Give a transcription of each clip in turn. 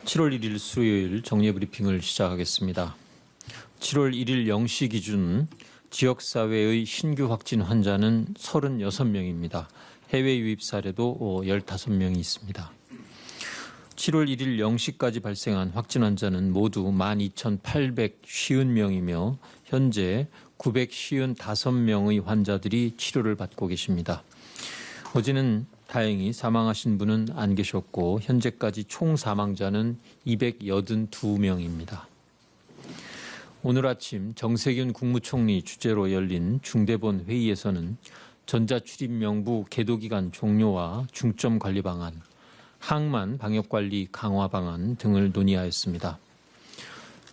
7월 1일 수요일 정례 브리핑을 시작하겠습니다. 7월 1일 0시 기준 지역사회의 신규 확진 환자는 36명입니다. 해외 유입 사례도 15명이 있습니다. 7월 1일 0시까지 발생한 확진 환자는 모두 12,850명이며 현재 955명의 환자들이 치료를 받고 계십니다. 어제는 다행히 사망하신 분은 안 계셨고 현재까지 총 사망자는 282명입니다. 오늘 아침 정세균 국무총리 주재로 열린 중대본 회의에서는 전자출입명부 계도기간 종료와 중점관리 방안, 항만 방역관리 강화 방안 등을 논의하였습니다.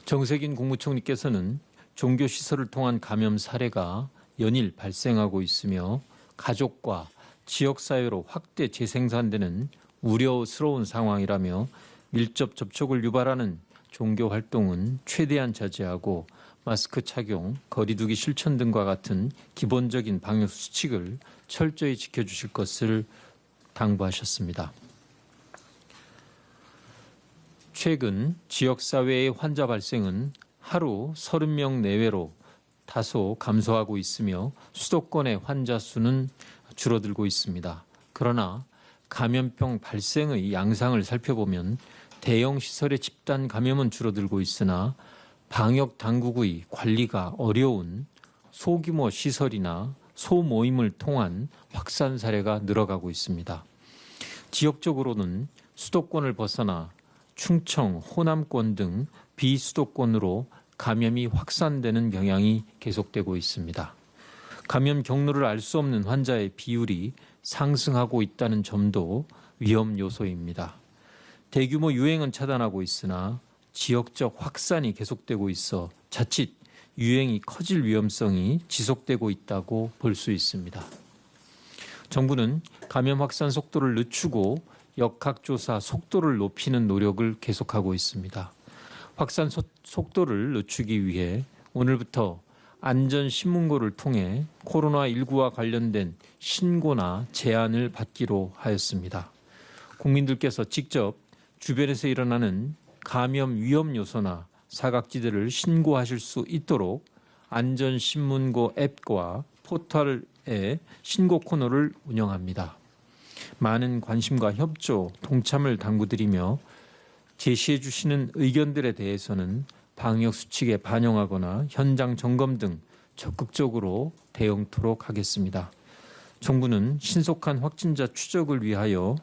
정세균 국무총리께서는 종교시설을 통한 감염 사례가 연일 발생하고 있으며 가족과 지역사회로 확대 재생산되는 우려스러운 상황이라며 밀접 접촉을 유발하는 종교 활동은 최대한 자제하고 마스크 착용, 거리 두기 실천 등과 같은 기본적인 방역 수칙을 철저히 지켜주실 것을 당부하셨습니다. 최근 지역사회의 환자 발생은 하루 30명 내외로 다소 감소하고 있으며 수도권의 환자 수는 줄어들고 있습니다. 그러나 감염병 발생의 양상을 살펴보면 대형 시설의 집단 감염은 줄어들고 있으나 방역 당국의 관리가 어려운 소규모 시설이나 소모임을 통한 확산 사례가 늘어가고 있습니다. 지역적으로는 수도권을 벗어나 충청, 호남권 등 비수도권으로 감염이 확산되는 경향이 계속되고 있습니다. 감염 경로를 알 수 없는 환자의 비율이 상승하고 있다는 점도 위험 요소입니다. 대규모 유행은 차단하고 있으나 지역적 확산이 계속되고 있어 자칫 유행이 커질 위험성이 지속되고 있다고 볼 수 있습니다. 정부는 감염 확산 속도를 늦추고 역학조사 속도를 높이는 노력을 계속하고 있습니다. 확산 속도를 늦추기 위해 오늘부터 안전신문고를 통해 코로나19와 관련된 신고나 제안을 받기로 하였습니다. 국민들께서 직접 주변에서 일어나는 감염 위험 요소나 사각지대를 신고하실 수 있도록 안전신문고 앱과 포털의 신고 코너를 운영합니다. 많은 관심과 협조, 동참을 당부드리며 제시해 주시는 의견들에 대해서는 방역 수칙에 반영하거나 현장 점검 등 적극적으로 대응토록 하겠습니다. 정부는 신속한 확진자 추적을 위하여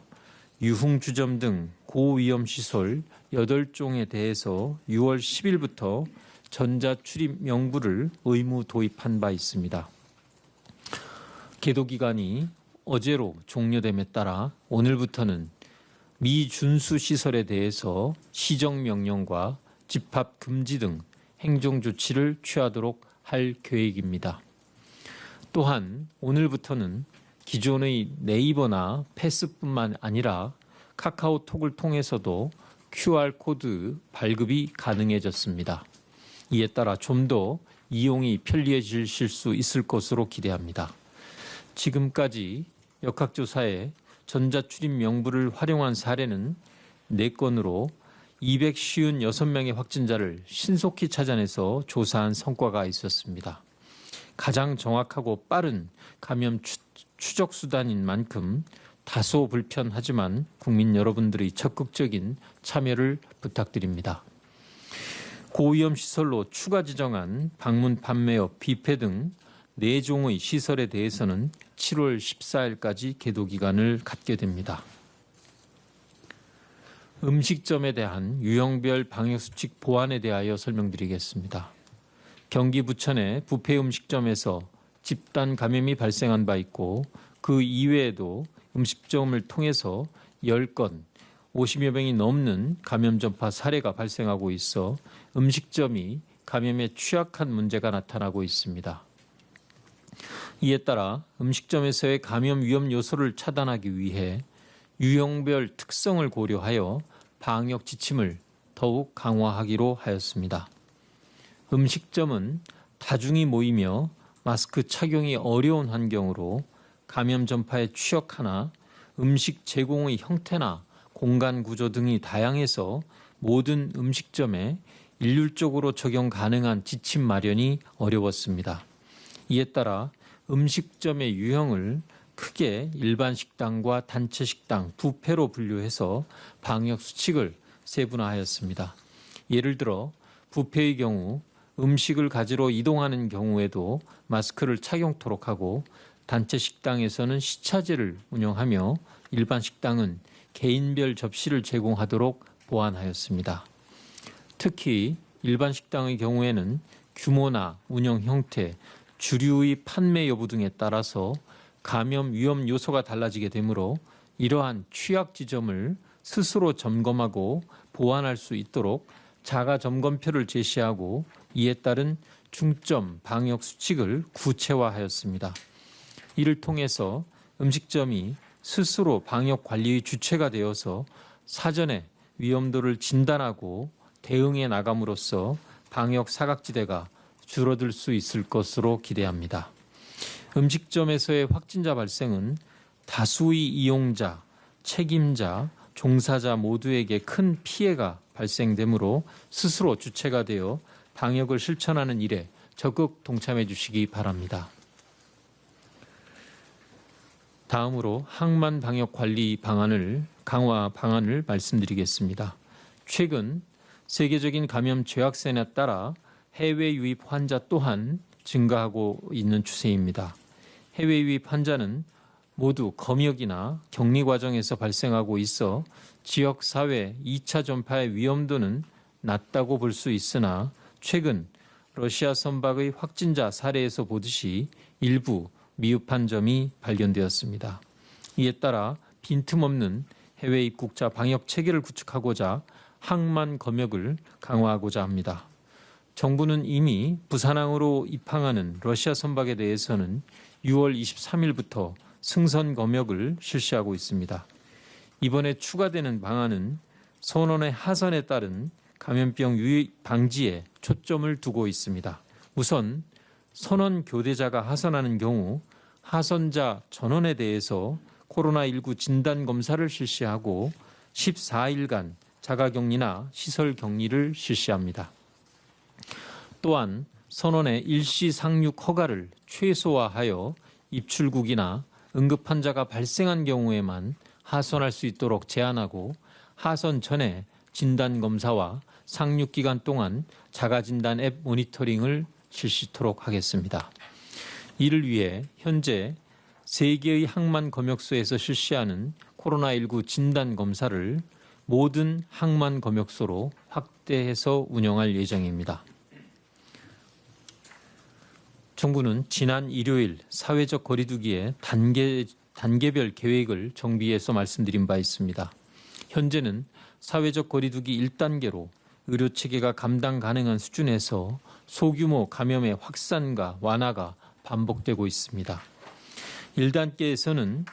유흥주점 등 고위험 시설 8종에 대해서 6월 10일부터 전자출입 명부를 의무 도입한 바 있습니다. 계도기간이 어제로 종료됨에 따라 오늘부터는 미준수 시설에 대해서 시정명령과 집합 금지 등 행정조치를 취하도록 할 계획입니다. 또한 오늘부터는 기존의 네이버나 패스뿐만 아니라 카카오톡을 통해서도 QR코드 발급이 가능해졌습니다. 이에 따라 좀 더 이용이 편리해지실 수 있을 것으로 기대합니다. 지금까지 역학조사에 전자출입 명부를 활용한 사례는 4건으로 256명의 확진자를 신속히 찾아내서 조사한 성과가 있었습니다. 가장 정확하고 빠른 감염 추적 수단인 만큼 다소 불편하지만 국민 여러분들의 적극적인 참여를 부탁드립니다. 고위험 시설로 추가 지정한 방문 판매업, 뷔페 등 4종의 시설에 대해서는 7월 14일까지 계도 기간을 갖게 됩니다. 음식점에 대한 유형별 방역수칙 보완에 대하여 설명드리겠습니다. 경기 부천의 뷔페 음식점에서 집단 감염이 발생한 바 있고 그 이외에도 음식점을 통해서 10건, 50여 명이 넘는 감염 전파 사례가 발생하고 있어 음식점이 감염에 취약한 문제가 나타나고 있습니다. 이에 따라 음식점에서의 감염 위험 요소를 차단하기 위해 유형별 특성을 고려하여 방역 지침을 더욱 강화하기로 하였습니다. 음식점은 다중이 모이며 마스크 착용이 어려운 환경으로 감염 전파에 취약하나 음식 제공의 형태나 공간 구조 등이 다양해서 모든 음식점에 일률적으로 적용 가능한 지침 마련이 어려웠습니다. 이에 따라 음식점의 유형을 크게 일반 식당과 단체 식당, 부패로 분류해서 방역 수칙을 세분화하였습니다. 예를 들어 부패의 경우 음식을 가지러 이동하는 경우에도 마스크를 착용토록 하고, 단체 식당에서는 시차제를 운영하며 일반 식당은 개인별 접시를 제공하도록 보완하였습니다. 특히 일반 식당의 경우에는 규모나 운영 형태, 주류의 판매 여부 등에 따라서 감염 위험 요소가 달라지게 되므로 이러한 취약 지점을 스스로 점검하고 보완할 수 있도록 자가 점검표를 제시하고 이에 따른 중점 방역 수칙을 구체화하였습니다. 이를 통해서 음식점이 스스로 방역 관리의 주체가 되어서 사전에 위험도를 진단하고 대응해 나감으로써 방역 사각지대가 줄어들 수 있을 것으로 기대합니다. 음식점에서의 확진자 발생은 다수의 이용자, 책임자, 종사자 모두에게 큰 피해가 발생되므로 스스로 주체가 되어 방역을 실천하는 일에 적극 동참해 주시기 바랍니다. 다음으로 항만 방역 관리 강화 방안을 말씀드리겠습니다. 최근 세계적인 감염 죄악선에 따라 해외 유입 환자 또한 증가하고 있는 추세입니다. 해외 유입 환자는 모두 검역이나 격리 과정에서 발생하고 있어 지역사회 2차 전파의 위험도는 낮다고 볼 수 있으나, 최근 러시아 선박의 확진자 사례에서 보듯이 일부 미흡한 점이 발견되었습니다. 이에 따라 빈틈없는 해외 입국자 방역 체계를 구축하고자 항만 검역을 강화하고자 합니다. 정부는 이미 부산항으로 입항하는 러시아 선박에 대해서는 6월 23일부터 승선 검역을 실시하고 있습니다. 이번에 추가되는 방안은 선원의 하선에 따른 감염병 유입 방지에 초점을 두고 있습니다. 우선 선원 교대자가 하선하는 경우 하선자 전원에 대해서 코로나19 진단 검사를 실시하고 14일간 자가격리나 시설 격리를 실시합니다. 또한 선원의 일시 상륙 허가를 최소화하여 입출국이나 응급환자가 발생한 경우에만 하선할 수 있도록 제한하고, 하선 전에 진단검사와 상륙기간 동안 자가진단 앱 모니터링을 실시토록 하겠습니다. 이를 위해 현재 3개의 항만 검역소에서 실시하는 코로나19 진단검사를 모든 항만 검역소로 확대해서 운영할 예정입니다. 정부는 지난 일요일 사회적 거리두기의 단계별 계획을 정비해서 말씀드린 바 있습니다. 현재는 사회적 거리두기 1단계로 의료체계가 감당 가능한 수준에서 소규모 감염의 확산과 완화가 반복되고 있습니다. 1단계에서는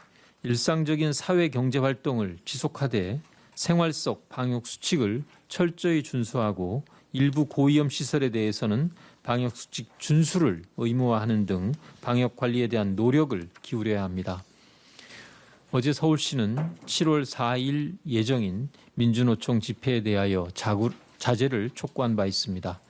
일상적인 사회경제활동을 지속하되 생활 속 방역 수칙을 철저히 준수하고, 일부 고위험 시설에 대해서는 방역 수칙 준수를 의무화하는 등 방역 관리에 대한 노력을 기울여야 합니다. 어제 서울시는 7월 4일 예정인 민주노총 집회에 대하여 자제를 촉구한 바 있습니다.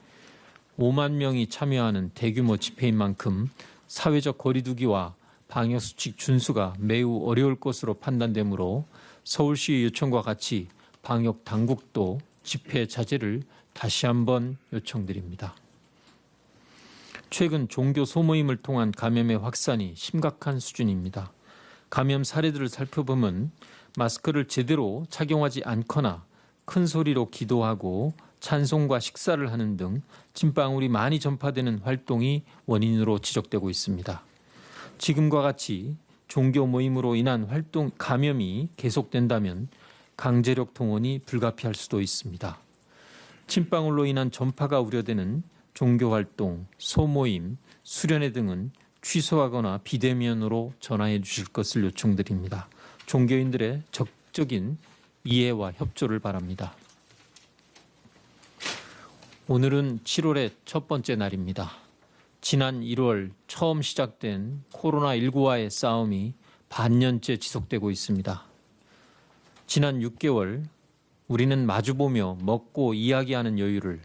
5만 명이 참여하는 대규모 집회인 만큼 사회적 거리두기와 방역 수칙 준수가 매우 어려울 것으로 판단되므로 서울시 요청과 같이 방역 당국도 집회 자제를 다시 한번 요청드립니다. 최근 종교 소모임을 통한 감염의 확산이 심각한 수준입니다. 감염 사례들을 살펴보면 마스크를 제대로 착용하지 않거나 큰 소리로 기도하고 찬송과 식사를 하는 등 침방울이 많이 전파되는 활동이 원인으로 지적되고 있습니다. 지금과 같이 종교 모임으로 인한 감염이 계속된다면 강제력 동원이 불가피할 수도 있습니다. 침방울로 인한 전파가 우려되는 종교활동, 소모임, 수련회 등은 취소하거나 비대면으로 전화해 주실 것을 요청드립니다. 종교인들의 적극적인 이해와 협조를 바랍니다. 오늘은 7월의 첫 번째 날입니다. 지난 1월 처음 시작된 코로나19와의 싸움이 반년째 지속되고 있습니다. 지난 6개월 우리는 마주보며 먹고 이야기하는 여유를,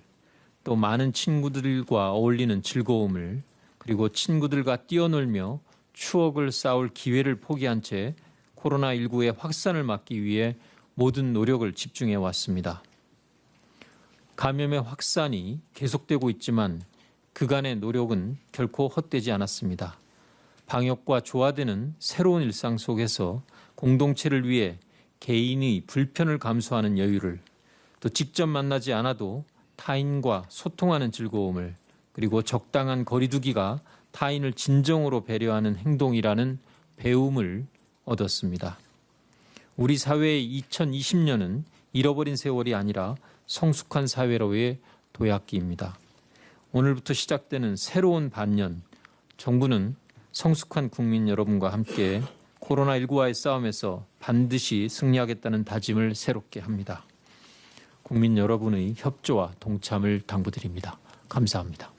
또 많은 친구들과 어울리는 즐거움을, 그리고 친구들과 뛰어놀며 추억을 쌓을 기회를 포기한 채 코로나19의 확산을 막기 위해 모든 노력을 집중해 왔습니다. 감염의 확산이 계속되고 있지만 그간의 노력은 결코 헛되지 않았습니다. 방역과 조화되는 새로운 일상 속에서 공동체를 위해 개인이 불편을 감수하는 여유를, 또 직접 만나지 않아도 타인과 소통하는 즐거움을, 그리고 적당한 거리두기가 타인을 진정으로 배려하는 행동이라는 배움을 얻었습니다. 우리 사회의 2020년은 잃어버린 세월이 아니라 성숙한 사회로의 도약기입니다. 오늘부터 시작되는 새로운 반년, 정부는 성숙한 국민 여러분과 함께 코로나19와의 싸움에서 반드시 승리하겠다는 다짐을 새롭게 합니다. 국민 여러분의 협조와 동참을 당부드립니다. 감사합니다.